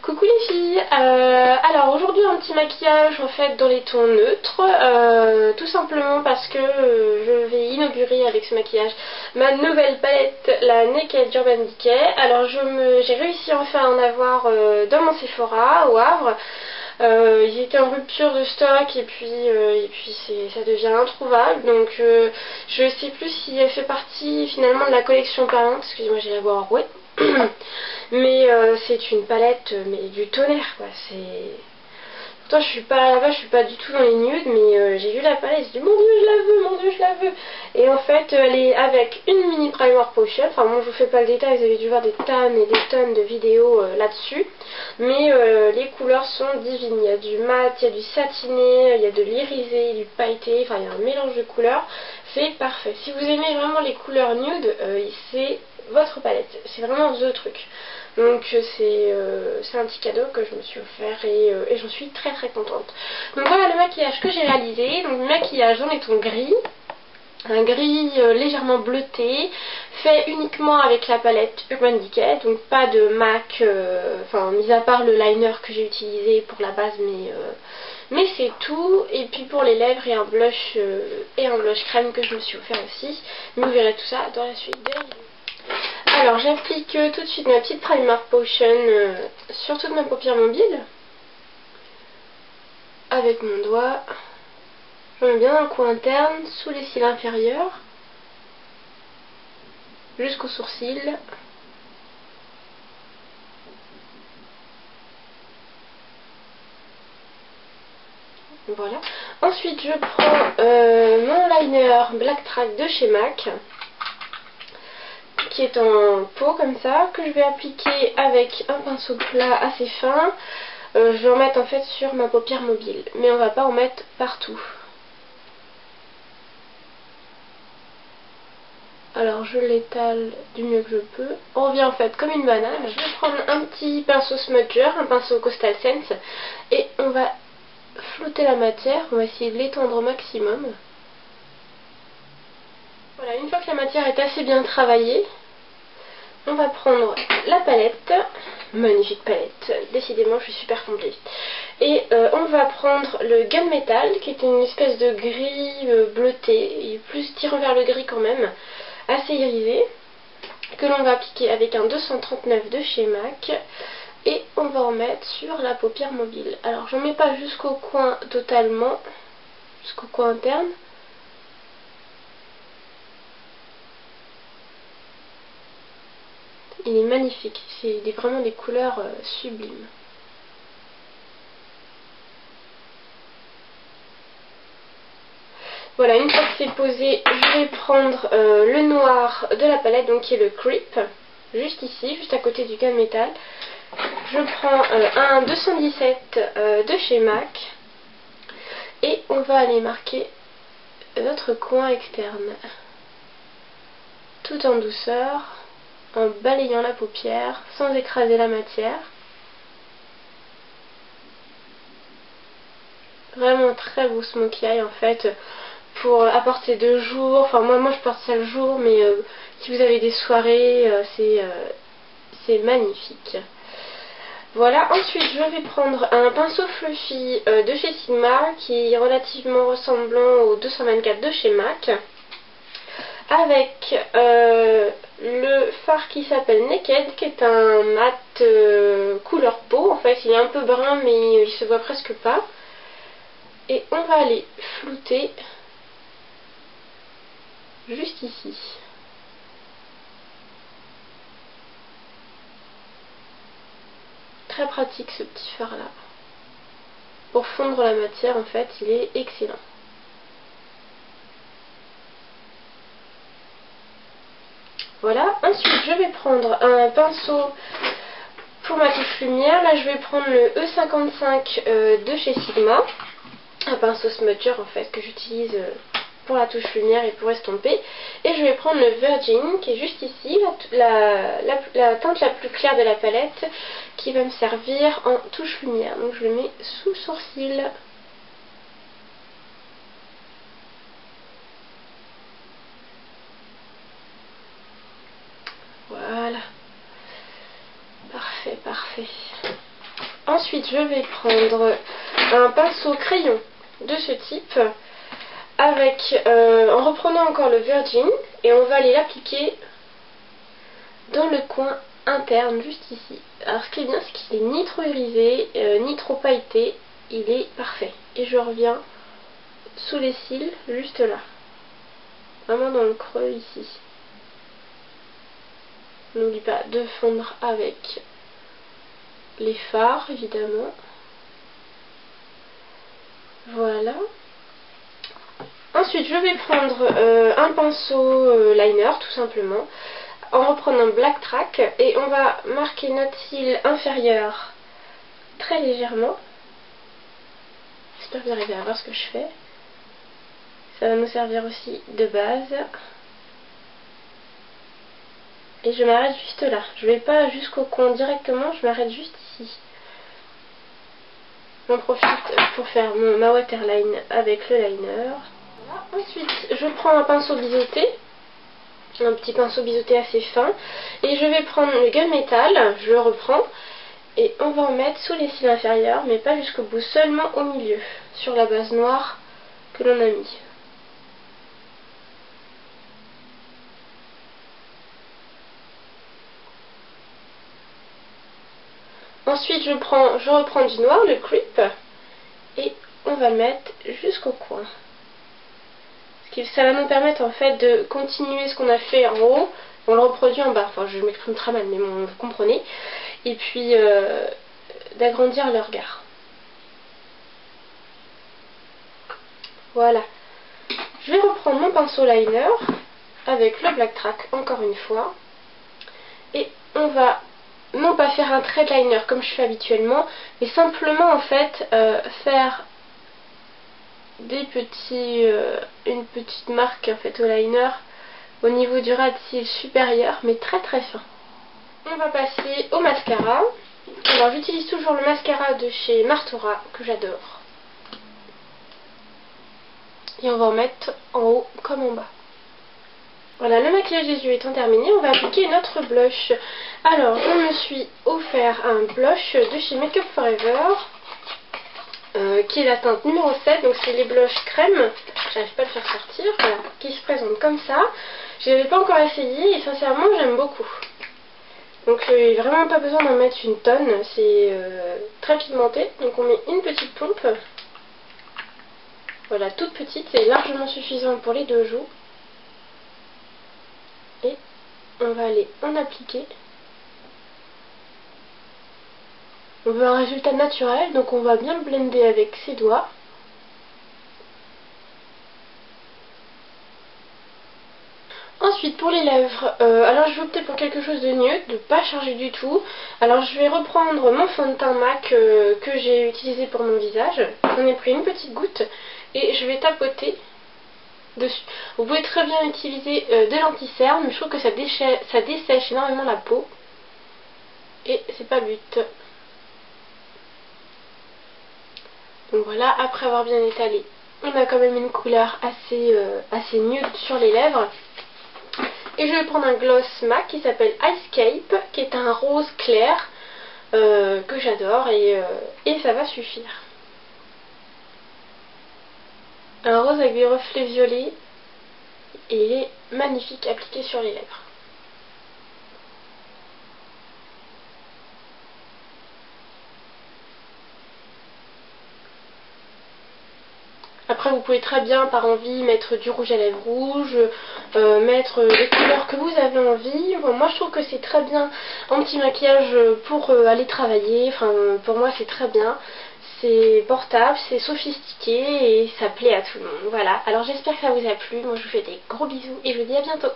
Coucou les filles, alors aujourd'hui un petit maquillage en fait dans les tons neutres, tout simplement parce que je vais inaugurer avec ce maquillage ma nouvelle palette, la Naked Urban Decay. Alors j'ai réussi enfin à en avoir dans mon Sephora au Havre. Ils étaient en rupture de stock et puis ça devient introuvable, donc je sais plus si elle fait partie finalement de la collection parlante, excusez-moi j'ai la voix enrouée. Mais c'est une palette mais du tonnerre quoi, c'est... Pourtant je suis pas là-bas, je suis pas du tout dans les nudes, mais j'ai vu la palette, j'ai dit mon dieu je la veux, mon dieu je la veux. Et en fait elle est avec une mini primer potion, enfin bon je vous fais pas le détail, vous avez dû voir des tonnes et des tonnes de vidéos là-dessus. Mais les couleurs sont divines, il y a du mat, il y a du satiné, il y a de l'irisé, du pailleté, enfin il y a un mélange de couleurs, c'est parfait. Si vous aimez vraiment les couleurs nude, c'est votre palette, c'est vraiment the truc. Donc c'est un petit cadeau que je me suis offert et j'en suis très très contente. Donc voilà le maquillage que j'ai réalisé, donc le maquillage dans les tons gris. Un gris légèrement bleuté, fait uniquement avec la palette Urban Decay, donc pas de MAC, enfin mis à part le liner que j'ai utilisé pour la base, mais c'est tout. Et puis pour les lèvres et un blush crème que je me suis offert aussi, mais vous verrez tout ça dans la suite de la vidéo. Alors j'applique tout de suite ma petite primer potion sur toute ma paupière mobile, avec mon doigt. Je mets bien dans le coin interne, sous les cils inférieurs, jusqu'aux sourcils. Voilà. Ensuite je prends mon liner Black Track de chez MAC, qui est en pot comme ça, que je vais appliquer avec un pinceau plat assez fin. Je vais en mettre en fait sur ma paupière mobile, mais on va pas en mettre partout. Alors je l'étale du mieux que je peux. On revient en fait comme une banane. Je vais prendre un petit pinceau smudger, un pinceau Coastal Scents, et on va flouter la matière. On va essayer de l'étendre au maximum. Voilà, une fois que la matière est assez bien travaillée, on va prendre la palette. Magnifique palette, décidément je suis super comblée. Et on va prendre le Gunmetal, qui est une espèce de gris bleuté, et plus tirant vers le gris quand même, assez irisé, que l'on va appliquer avec un 239 de chez MAC, et on va en mettre sur la paupière mobile. Alors j'en mets pas jusqu'au coin totalement, jusqu'au coin interne. Il est magnifique, c'est vraiment des couleurs sublimes. Voilà, une fois que c'est posé, je vais prendre le noir de la palette, donc qui est le Creep, juste ici, juste à côté du Gunmetal. Je prends un 217 de chez MAC et on va aller marquer notre coin externe, tout en douceur, en balayant la paupière, sans écraser la matière. Vraiment très beau smokey eye en fait, pour apporter de jour. Enfin moi je porte ça le jour, mais si vous avez des soirées, c'est magnifique. Voilà, ensuite je vais prendre un pinceau fluffy de chez Sigma, qui est relativement ressemblant au 224 de chez MAC, avec le fard qui s'appelle Naked, qui est un mat couleur peau. En fait il est un peu brun mais il se voit presque pas. Et on va aller flouter juste ici. Très pratique ce petit fard là. Pour fondre la matière en fait, il est excellent. Voilà, ensuite je vais prendre un pinceau pour ma touche lumière. Là je vais prendre le E55 de chez Sigma. Un pinceau smudger en fait que j'utilise pour la touche lumière et pour estomper. Et je vais prendre le Virgin qui est juste ici, la teinte la plus claire de la palette, qui va me servir en touche lumière. Donc je le mets sous le sourcil. Voilà. Parfait, parfait. Ensuite, je vais prendre un pinceau crayon de ce type, en reprenant encore le Virgin, et on va aller l'appliquer dans le coin interne, juste ici. Alors ce qui est bien, c'est qu'il n'est ni trop irisé, ni trop pailleté, il est parfait. Et je reviens sous les cils, juste là. Vraiment dans le creux ici. N'oublie pas de fondre avec les fards, évidemment. Voilà. Ensuite, je vais prendre un pinceau liner, tout simplement, en reprenant Black Track, et on va marquer notre cil inférieur très légèrement. J'espère que vous arrivez à voir ce que je fais. Ça va nous servir aussi de base. Et je m'arrête juste là. Je vais pas jusqu'au coin directement, je m'arrête juste ici. J'en profite pour faire ma waterline avec le liner. Voilà. Ensuite, je prends un pinceau biseauté. Un petit pinceau biseauté assez fin. Et je vais prendre le gunmetal, je le reprends. Et on va en mettre sous les cils inférieurs, mais pas jusqu'au bout, seulement au milieu, sur la base noire que l'on a mis. Ensuite, je reprends du noir, le creep, et on va le mettre jusqu'au coin. Ça va nous permettre en fait de continuer ce qu'on a fait en haut, on le reproduit en bas. Enfin, je m'exprime très mal, mais bon, vous comprenez. Et puis, d'agrandir le regard. Voilà. Je vais reprendre mon pinceau liner avec le Black Track, encore une fois. Et on va non pas faire un trait de liner comme je fais habituellement, mais simplement en fait faire une petite marque en fait au liner au niveau du ras de cils supérieur, mais très très fin. On va passer au mascara. Alors j'utilise toujours le mascara de chez Martura que j'adore. Et on va en mettre en haut comme en bas. Voilà, le maquillage des yeux étant terminé, on va appliquer notre blush. Alors, je me suis offert un blush de chez Make Up For Ever, qui est la teinte numéro 7, donc c'est les blushs crème, j'arrive pas à le faire sortir, voilà, qui se présente comme ça. Je l'avais pas encore essayé et sincèrement j'aime beaucoup. Donc j'ai vraiment pas besoin d'en mettre une tonne, c'est très pigmenté, donc on met une petite pompe. Voilà, toute petite, c'est largement suffisant pour les deux joues. Et on va aller en appliquer. On veut un résultat naturel, donc on va bien le blender avec ses doigts. Ensuite pour les lèvres, alors je vais opter pour quelque chose de neutre, de pas chargé du tout. Alors je vais reprendre mon fond de teint MAC que j'ai utilisé pour mon visage. J'en ai pris une petite goutte et je vais tapoter dessus. Vous pouvez très bien utiliser de l'anti-cerne, mais je trouve que ça dessèche énormément la peau. Et c'est pas le but. Donc voilà, après avoir bien étalé, on a quand même une couleur assez nude sur les lèvres. Et je vais prendre un gloss MAC qui s'appelle Ice Cape, qui est un rose clair que j'adore et ça va suffire. Un rose avec des reflets violets et il est magnifique appliqué sur les lèvres. Après vous pouvez très bien par envie mettre du rouge à lèvres rouge, mettre les couleurs que vous avez envie. Bon, moi je trouve que c'est très bien en petit maquillage pour aller travailler, enfin pour moi c'est très bien. C'est portable, c'est sophistiqué et ça plaît à tout le monde. Voilà, alors j'espère que ça vous a plu. Moi je vous fais des gros bisous et je vous dis à bientôt.